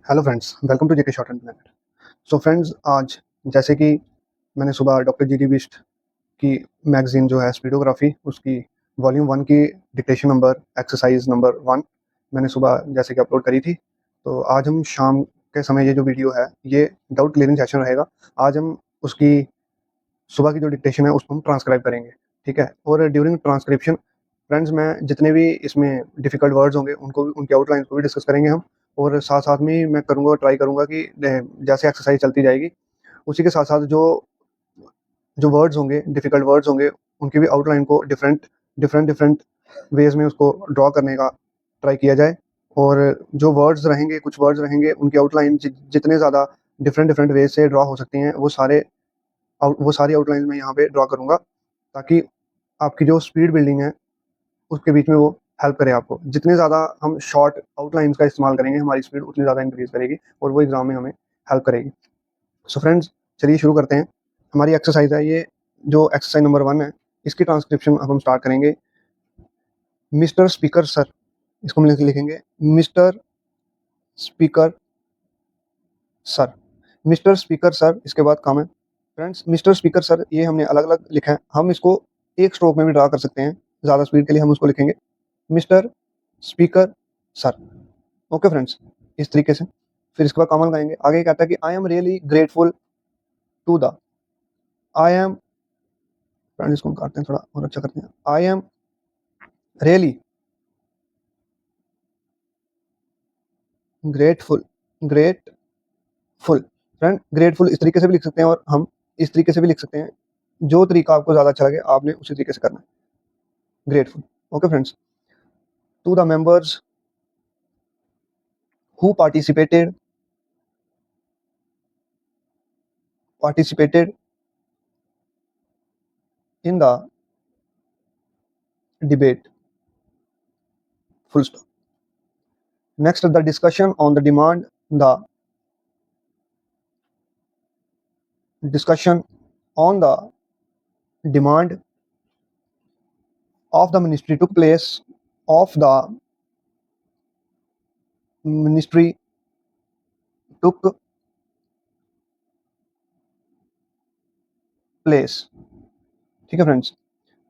Hello friends, welcome to JK short and planet. So friends, आज जैसे कि मैंने सुबह डॉक्टर जी डी बिस्ट की मैगजीन जो है स्पीडोग्राफी, उसकी वॉल्यूम 1 की डिक्टेशन नंबर एक्सरसाइज नंबर 1 मैंने सुबह जैसे कि अपलोड करी थी। तो आज हम शाम के समय ये जो वीडियो है ये डाउट क्लियरिंग सेशन रहेगा। आज हम उसकी सुबह की जो डिक्टेशन है उसको हम ट्रांसक्राइब करेंगे, ठीक है। और ड्यूरिंग ट्रांसक्रिप्शन फ्रेंड्स, मैं जितने भी इसमें डिफ़िकल्ट वर्ड्स होंगे उनको भी, उनके आउटलाइन को भी डिस्कस करेंगे हम। और साथ साथ में ही मैं करूँगा, ट्राई करूँगा कि जैसे एक्सरसाइज चलती जाएगी उसी के साथ साथ जो जो वर्ड्स होंगे, डिफ़िकल्ट वर्ड्स होंगे, उनकी भी आउटलाइन को डिफरेंट डिफरेंट डिफरेंट वेज़ में उसको ड्रॉ करने का ट्राई किया जाए। और जो वर्ड्स रहेंगे, कुछ वर्ड्स रहेंगे, उनकी आउटलाइन जितने ज़्यादा डिफरेंट डिफरेंट वे से ड्रॉ हो सकती हैं वो सारी आउटलाइन मैं यहाँ पे ड्रॉ करूँगा, ताकि आपकी जो स्पीड बिल्डिंग है उसके बीच में वो हेल्प करे आपको। जितने ज़्यादा हम शॉर्ट आउटलाइंस का इस्तेमाल करेंगे हमारी स्पीड उतनी ज़्यादा इंक्रीज़ करेगी और वो एग्ज़ाम में हमें हेल्प करेगी। सो फ्रेंड्स, चलिए शुरू करते हैं। हमारी एक्सरसाइज है ये, जो एक्सरसाइज नंबर 1 है, इसकी ट्रांसक्रिप्शन अब हम स्टार्ट करेंगे। मिस्टर स्पीकर सर, इसको हम लिखेंगे mister speaker sir. Mister speaker sir, इसके बाद comma. Friends, mister speaker sir ये हमने अलग अलग लिखा है, हम इसको एक स्ट्रोक में भी ड्रा कर सकते हैं। ज़्यादा स्पीड के लिए हम उसको लिखेंगे mister speaker sir. Okay friends, इस तरीके से। फिर इसके बाद कॉमा लगाएंगे। आगे कहता है कि I am really grateful to the, I am, friends इसको हम काटते हैं, थोड़ा और अच्छा करते हैं। I am really grateful, grateful. Friend, grateful इस तरीके से भी लिख सकते हैं और हम इस तरीके से भी लिख सकते हैं। जो तरीका आपको ज़्यादा अच्छा लगे आपने उसी तरीके से करना है। Grateful. Okay friends, to the members who participated in the debate, full stop. Next, the discussion on the demand, the discussion on the demand of the ministry took place, of the ministry took place। ठीक है friends,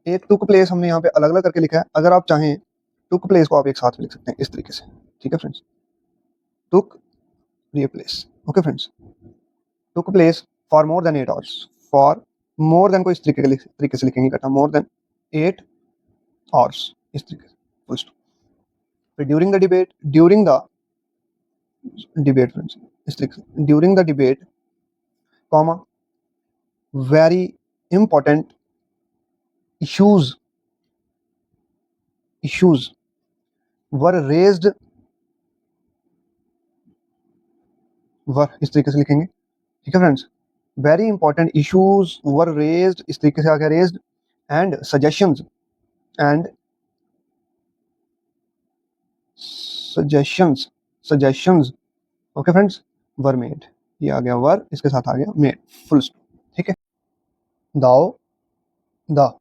एक took place हमने यहाँ पे अलग अलग करके लिखा है। अगर आप चाहें टुक प्लेस को आप एक साथ में लिख सकते हैं इस तरीके से। ठीक है friends, took place. Okay friends, took place for more than 8 hours. For more than को इस तरीके से लिखेंगे इकट्ठा, मोर देन 8 आवर्स, इस तरीके से, फुल स्टॉप। फिर during the debate, during the debate friends, इस तरीके से, during the debate, comma, very important issues were raised, वर इस तरीके से लिखेंगे। ठीक है फ्रेंड्स, वेरी इंपॉर्टेंट इश्यूज वर रेज्ड, इस तरीके से आ गया raised, and suggestions okay friends, were made, ये आ गया वर, इसके साथ आ गया मेड, फुल स्टॉप। ठीक है, दाओ द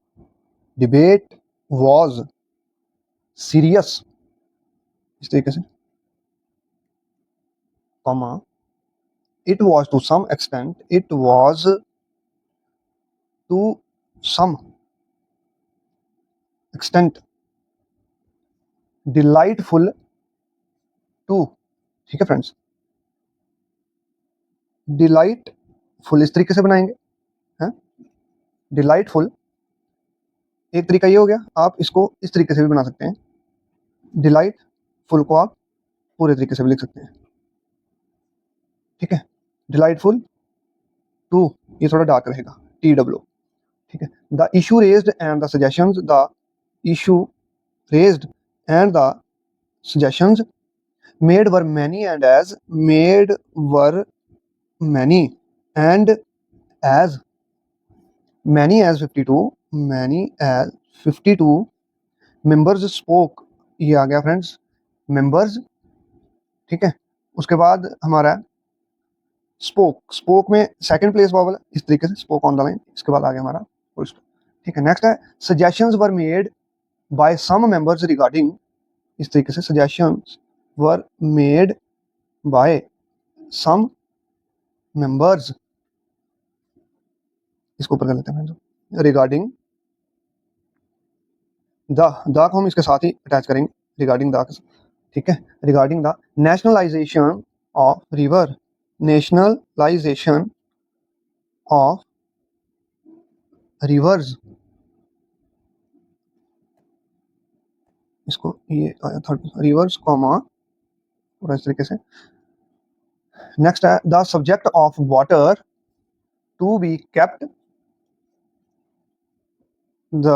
डिबेट वाज सीरियस, इस तरीके से, comma, it was to some extent, it was to some extent delightful to। ठीक है फ्रेंड्स, डिलाइटफुल इस तरीके से बनाएंगे हैं, डिलाइटफुल। एक तरीका ये हो गया, आप इसको इस तरीके से भी बना सकते हैं। डिलाइटफुल को आप पूरे तरीके से भी लिख सकते हैं। ठीक है, डिलाइटफुल टू, ये थोड़ा डार्क रहेगा, TW। ठीक है, the issue raised and the suggestions, the issue raised and the suggestions made were many and as 52 members spoke, ये आ गया फ्रेंड्स members। ठीक है, उसके बाद हमारा स्पोक में सेकंड प्लेस वॉवल, इस तरीके से स्पोक ऑन द लाइन, इसके बाद आ गया हमारा फुल स्टॉप। ठीक है, नेक्स्ट है suggestions were made by some members regarding, इस तरीके से suggestions were made by some members, इसको ऊपर कर लेते हैं, रिगार्डिंग द को हम इसके साथ ही अटैच करेंगे, रिगार्डिंग द, ठीक है, regarding the nationalisation of river, nationalisation of reverse, इसको ये थर्ड रिवर्स कॉमा पूरा इस तरीके से। नेक्स्ट है the subject of water to be kept, the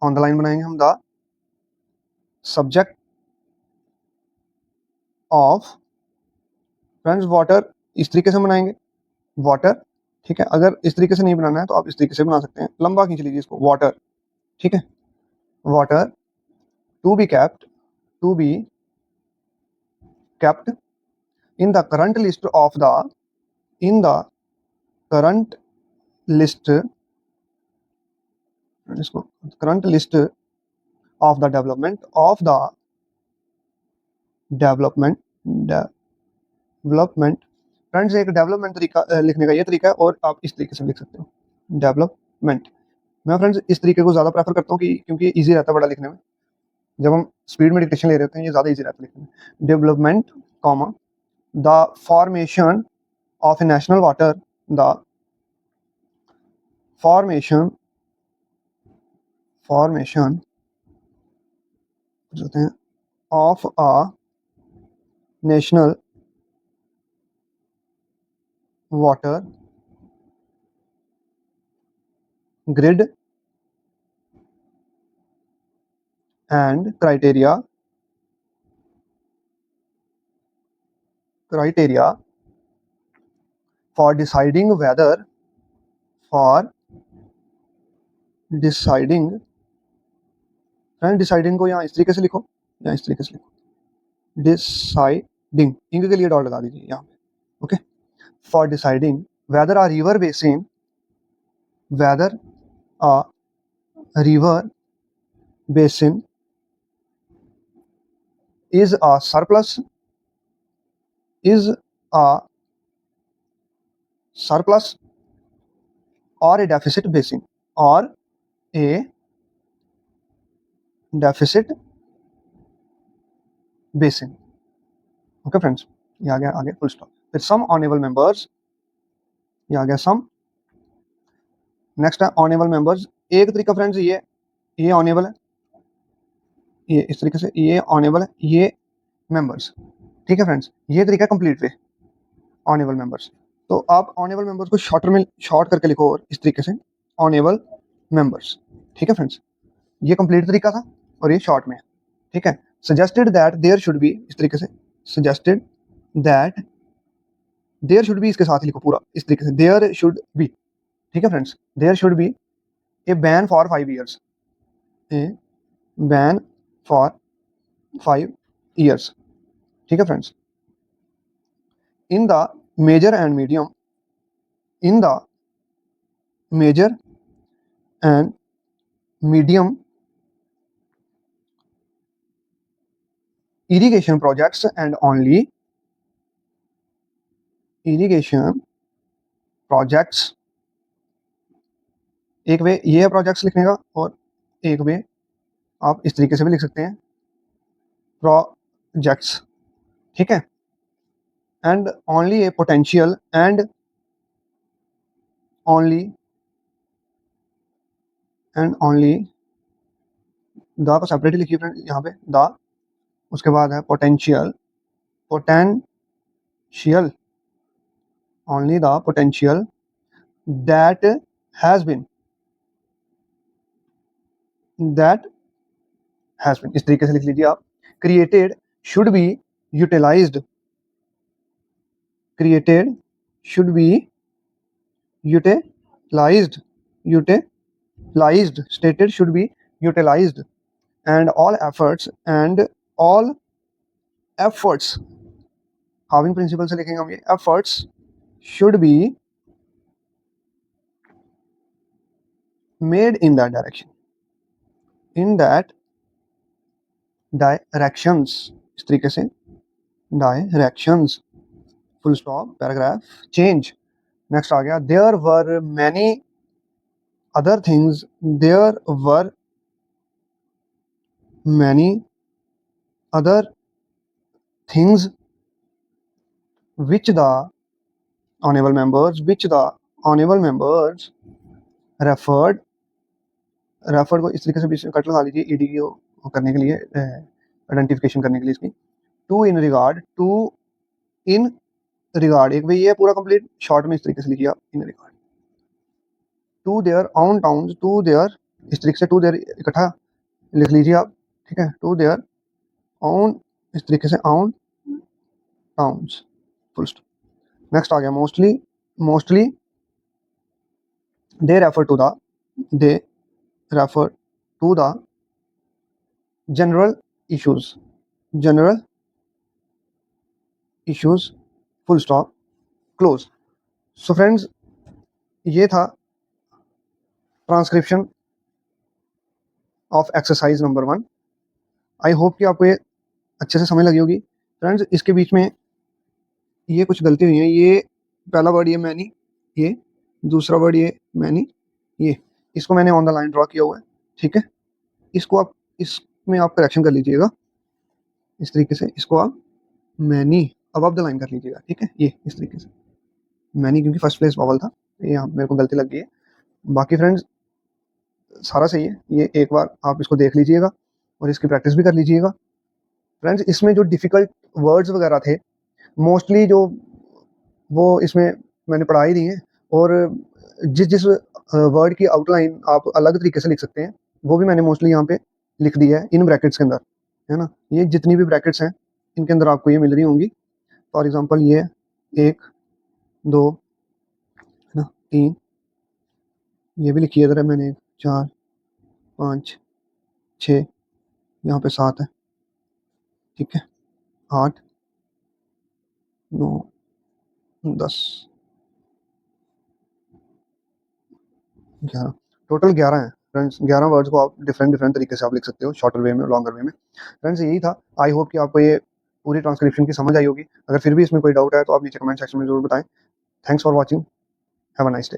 on the line बनाएंगे हम, the subject of, friends water इस तरीके से बनाएंगे, वाटर, ठीक है। अगर इस तरीके से नहीं बनाना है तो आप इस तरीके से बना सकते हैं, लंबा खींच लीजिए इसको, वाटर, ठीक है, water to be kept, to be kept in the current list of the, in the current list, इसको current list of the development, of the development, development, friends एक डेवलपमेंट तरीका लिखने का ये तरीका है, और आप इस तरीके से लिख सकते हो, डेवलपमेंट। मैं फ्रेंड्स इस तरीके को ज़्यादा प्रेफर करता हूँ कि क्योंकि ईजी रहता है बड़ा लिखने में, जब हम स्पीड में डिक्टेशन ले रहे होते हैं ये ज़्यादा ईजी रहता है लिखने में। Development comma the formation of A national water, the formation of a national water grid and criteria for deciding whether, for deciding, friend deciding को यहाँ इस तरीके से लिखो, यहाँ इस तरीके से लिखो, डिसाइडिंग, इंग के लिए डॉट लगा दीजिए यहाँ पे, okay, for deciding weather a river basin, weather a river basin is a surplus, is a surplus or a deficit basin, or a deficit basin, okay friends, ये आ गया आगे फुल स्टॉप। फिर सम ऑनेबल मेंबर्स, ये आ गया सम। Next है honourable members, एक तरीका friends ये ऑनेबल है, ये इस तरीके से, ये ऑनेबल है, ये मेंबर्स, ठीक है फ्रेंड्स, ये तरीका कंप्लीट वे ऑनेबल मेंबर्स। तो आप ऑनेबल मेंबर्स को शॉर्टर में शॉर्ट करके लिखो, और इस तरीके से ऑनेबल मेंबर्स, ठीक है फ्रेंड्स, ये कंप्लीट तरीका था और ये शॉर्ट में, ठीक है। Suggested that there should be, इस तरीके से, suggested that there should be, इसके साथ लिखो पूरा इस तरीके से, देयर शुड बी, ठीक है friends, there should be a ban for 5 years, a ban for 5 years, ठीक है friends, in the major and medium, in the major and medium irrigation projects and only irrigation projects, एक वे ये है projects लिखने का, और एक वे आप इस तरीके से भी लिख सकते हैं, प्रोजेक्ट्स, ठीक है, and only a potential, and only the को सेपरेटली लिखिए फ्रेंड यहाँ पे, द, उसके बाद है potential, only the potential that has been, इस तरीके से लिख लीजिए आप। Created should be utilized, created should be utilized, stated should be utilized, and all efforts, having principle से लिखेंगे हम ये, efforts should be made in that direction, directions, इस तरीके से directions, full stop, paragraph, change. Next आ गया there were many other things, there were many other things which the honorable members referred को इस तरीके से बीच में कट लगा लीजिए ईडी को करने के लिए, आइडेंटिफिकेशन करने के लिए इसकी। टू इन रिगार्ड एक भाई ये पूरा कंप्लीट शॉर्ट में इस तरीके से लिखिए आप, in regard to their own towns, to their इस तरीके से टू देयर इकट्ठा लिख लीजिए आप, ठीक है। टू देयर ऑन इस तरीके से on towns, full stop. Next आ गया mostly they refer to the general issues, full stop, close. So friends ये था transcription of exercise number 1। I hope कि आपको ये अच्छे से समझ लगी होगी। फ्रेंड्स इसके बीच में ये कुछ गलती हुई है, ये पहला वर्ड ये मैनी, ये दूसरा वर्ड ये मैनी, ये इसको मैंने ऑन द लाइन ड्रॉ किया हुआ है, ठीक है। इसको आप इसमें आप करेक्शन कर लीजिएगा इस तरीके से, इसको आप मैनी अबव द लाइन कर लीजिएगा, ठीक है। ये इस तरीके से मैनी, क्योंकि फर्स्ट प्लेस वॉवल था, ये यहाँ मेरे को गलती लग गई है। बाकी फ्रेंड्स सारा सही है, ये एक बार आप इसको देख लीजिएगा और इसकी प्रैक्टिस भी कर लीजिएगा। फ्रेंड्स इसमें जो डिफ़िकल्ट वर्ड्स वगैरह थे मोस्टली जो वो इसमें मैंने पढ़ा ही दी है, और जिस वर्ड की आउटलाइन आप अलग तरीके से लिख सकते हैं वो भी मैंने मोस्टली यहाँ पे लिख दिया है इन ब्रैकेट्स के अंदर, है ना। ये जितनी भी ब्रैकेट्स हैं इनके अंदर आपको ये मिल रही होंगी। फॉर एग्जांपल ये 1 2 है ना, 3, ये भी लिखी है इधर मैंने 4 5 6, यहाँ पे 7 है, ठीक है, 8 9 10 11, टोटल 11 है फ्रेंड्स। 11 वर्ड्स को आप डिफरेंट तरीके से आप लिख सकते हो, शॉर्टर वे में, लॉन्गर वे में। फ्रेंड्स यही था। आई होप कि आपको ये पूरी ट्रांसक्रिप्शन की समझ आई होगी। अगर फिर भी इसमें कोई डाउट है तो आप नीचे कमेंट सेक्शन में जरूर बताएं। Thanks for watching, have a nice day.